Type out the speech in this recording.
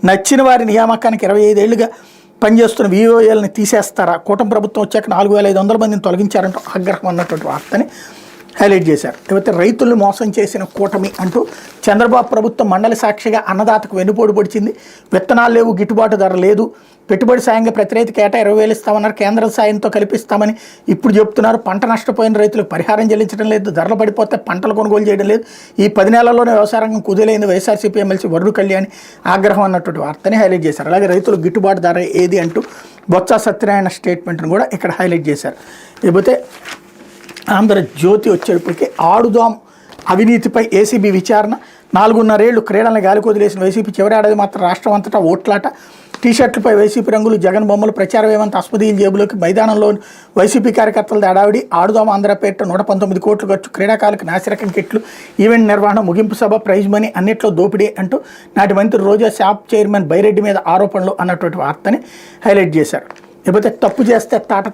నచ్చిన వారి నియామకానికి 25 ఏళ్లుగా పనిచేస్తున్న వీఓఏలను తీసేస్తారా? కూటమి ప్రభుత్వం వచ్చాక 4500 మందిని తొలగించారంటూ ఆగ్రహం అన్నటువంటి వార్తని హైలైట్ చేశారు. లేకపోతే రైతులను మోసం చేసిన కూటమి అంటూ చంద్రబాబు ప్రభుత్వం మండలి సాక్షిగా అన్నదాతకు వెన్నుపోటు పొడిచింది. విత్తనాలు లేవు, గిట్టుబాటు ధర లేదు, పెట్టుబడి సాయంగా ప్రతి రైతుకి ఏటా 20,000 ఇస్తామన్నారు, కేంద్ర సాయంతో కల్పిస్తామని ఇప్పుడు చెప్తున్నారు. పంట నష్టపోయిన రైతులకు పరిహారం చెల్లించడం లేదు, ధరలు పడిపోతే పంటలు కొనుగోలు చేయడం లేదు. ఈ 10 నెలల్లోనే వ్యవసాయ రంగం కుదేలైంది. వైఎస్ఆర్సీపీ ఎమ్మెల్సీ వరుడు కళ్యాణ్ ఆగ్రహం అన్నటువంటి వార్తని హైలైట్ చేశారు. అలాగే రైతులకు గిట్టుబాటు ధర ఏది అంటూ బొత్స సత్యనారాయణ స్టేట్మెంట్ను కూడా ఇక్కడ హైలైట్ చేశారు. లేకపోతే ఆంధ్రజ్యోతి వచ్చేటప్పటికి ఆడుదాం అవినీతిపై ఏసీబీ విచారణ. 4.5 ఏళ్లు క్రీడలను గాలికి వదిలేసిన వైసీపీ చివరి ఏడాది మాత్రం రాష్ట్రం అంతటా ఓట్లాట. టీషర్ట్లపై వైసీపీ రంగులు, జగన్ బొమ్మలు, ప్రచారం ఏమంత అస్మదీయుల జేబులోకి. మైదానంలో వైసీపీ కార్యకర్తల దాడావిడి. ఆడుదాం ఆంధ్రపేట 119 కోట్లు ఖర్చు. క్రీడాకారులకు నాసిరకం కిట్లు, ఈవెంట్ నిర్వహణ, ముగింపు సభ, ప్రైజ్ మనీ అన్నింటిలో దోపిడీ అంటూ నాటి మంత్రి రోజా షాప్ చైర్మన్ బైరెడ్డి మీద ఆరోపణలు అన్నటువంటి వార్తని హైలైట్ చేశారు. లేకపోతే తప్పు చేస్తే తాట